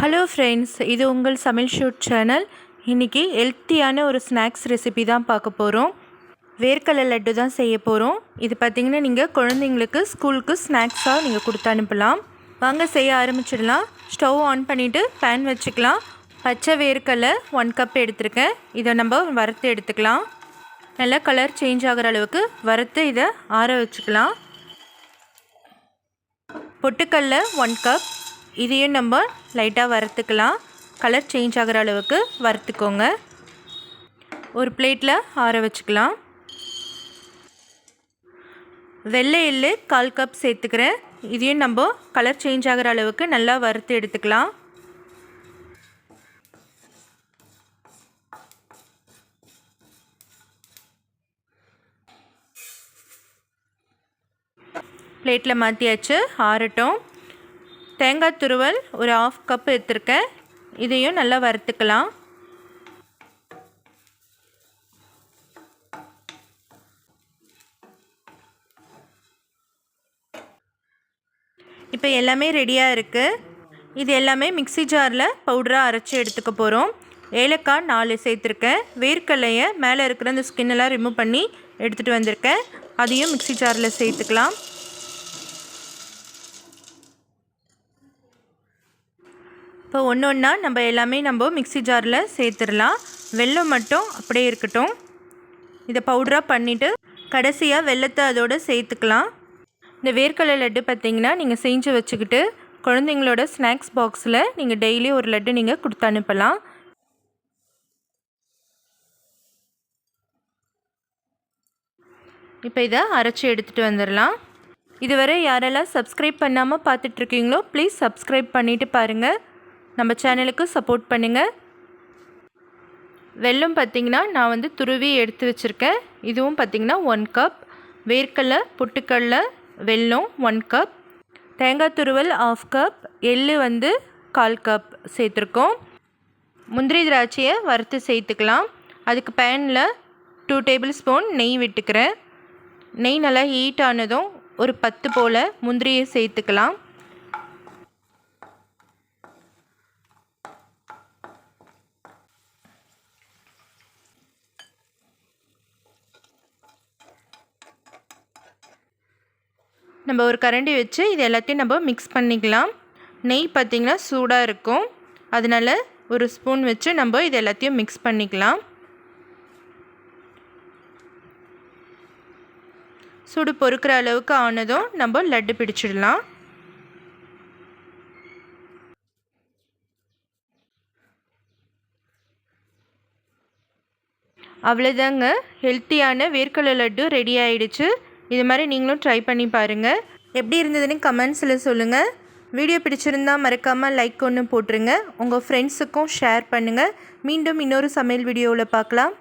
Hello friends, இது உங்கள் சமையல் ஷூட் சேனல். இன்றைக்கி ஹெல்த்தியான ஒரு ஸ்நாக்ஸ் ரெசிபி தான் பார்க்க போகிறோம். வேர்க்கடலை லட்டு தான் செய்ய போகிறோம். இது பார்த்திங்கன்னா நீங்கள் குழந்தைங்களுக்கு ஸ்கூலுக்கு ஸ்நாக்ஸாக நீங்கள் கொடுத்து அனுப்பலாம். வாங்க செய்ய ஆரம்பிச்சிடலாம். ஸ்டவ் ஆன் பண்ணிவிட்டு பேன் வச்சுக்கலாம். பச்சை வேர்க்கடலை 1 கப் எடுத்துருக்கேன். இதை நம்ம வறுத்து எடுத்துக்கலாம். நல்லா கலர் சேஞ்ச் ஆகிற அளவுக்கு வறுத்து இதை ஆற வச்சுக்கலாம். பொட்டுக்கடலை 1 கப், இதையும் நம்ம லைட்டாக வறுத்துக்கலாம். கலர் சேஞ்ச் ஆகிற அளவுக்கு வறுத்துக்கோங்க. ஒரு பிளேட்டில் ஆற வச்சுக்கலாம். வெள்ளை எள்ளு 1/4 கப் சேர்த்துக்கிறேன். இதையும் நம்ம கலர் சேஞ்ச் ஆகிற அளவுக்கு நல்லா வறுத்து எடுத்துக்கலாம். பிளேட்டில் மாற்றியாச்சு, ஆறட்டும். தேங்காய் துருவல் ஒரு 1/2 கப் எடுத்துருக்கேன். இதையும் நல்லா வறுத்துக்கலாம். இப்போ எல்லாமே ரெடியாக இருக்குது. இது எல்லாமே மிக்ஸி ஜாரில் பவுடராக அரைச்சி எடுத்துக்க போகிறோம். ஏலக்காய் 4 சேர்த்துருக்கேன். வேர்க்கடலையை மேலே இருக்கிற அந்த ஸ்கின்னெல்லாம் ரிமூவ் பண்ணி எடுத்துகிட்டு வந்திருக்கேன். அதையும் மிக்ஸி ஜாரில் சேர்த்துக்கலாம். இப்போ ஒன்று ஒன்றா நம்ம எல்லாமே மிக்ஸி ஜாரில் சேர்த்துடலாம். வெல்லம் மட்டும் அப்படியே இருக்கட்டும். இதை பவுடராக பண்ணிவிட்டு கடைசியாக வெல்லத்தை அதோடு சேர்த்துக்கலாம். இந்த வேர்க்கடலை லட்டு பார்த்திங்கன்னா நீங்கள் செஞ்சு வச்சுக்கிட்டு குழந்தைங்களோட ஸ்நாக்ஸ் பாக்ஸில் நீங்கள் டெய்லி ஒரு லட்டு நீங்கள் கொடுத்து அனுப்பலாம். இப்போ இதை அரைச்சி எடுத்துகிட்டு வந்துடலாம். இதுவரை யாரெல்லாம் சப்ஸ்கிரைப் பண்ணாமல் பார்த்துட்ருக்கீங்களோ ப்ளீஸ் சப்ஸ்கிரைப் பண்ணிவிட்டு பாருங்கள். நம்ம சேனலுக்கு சப்போர்ட் பண்ணுங்கள். வெல்லம் பார்த்திங்கன்னா நான் துருவி எடுத்து வச்சுருக்கேன். இதுவும் பார்த்திங்கன்னா 1 கப். வேர்க்கடலை, பொட்டுக்கடலை, வெல்லம் 1 கப். தேங்காய் துருவல் 1/2 கப். எள்ளு 1/4 கப் சேர்த்துருக்கோம். முந்திரி திராட்சையை வறுத்து சேர்த்துக்கலாம். அதுக்கு பேனில் 2 டேபிள் ஸ்பூன் நெய் விட்டுக்கிறேன். நெய் நல்லா ஹீட் ஆனதும் ஒரு 10 போல் முந்திரியை சேர்த்துக்கலாம். நம்ம ஒரு கரண்டி வச்சு இது எல்லாத்தையும் நம்ம மிக்ஸ் பண்ணிக்கலாம். நெய் பார்த்திங்கன்னா சூடாக இருக்கும், அதனால் ஒரு ஸ்பூன் வச்சு நம்ம இது எல்லாத்தையும் மிக்ஸ் பண்ணிக்கலாம். சூடு பொறுக்கிற அளவுக்கு ஆனதும் நம்ம லட்டு பிடிச்சிடலாம். அவ்வளோதாங்க, ஹெல்த்தியான வேர்க்கடலை லட்டு ரெடி ஆகிடுச்சு. இது மாதிரி நீங்களும் ட்ரை பண்ணி பாருங்கள். எப்படி இருந்ததுன்னு கமெண்ட்ஸில் சொல்லுங்கள். வீடியோ பிடிச்சிருந்தால் மறக்காமல் லைக் ஒன்று போட்டுருங்க. உங்கள் ஃப்ரெண்ட்ஸுக்கும் ஷேர் பண்ணுங்கள். மீண்டும் இன்னொரு சமையல் வீடியோவில் பார்க்கலாம்.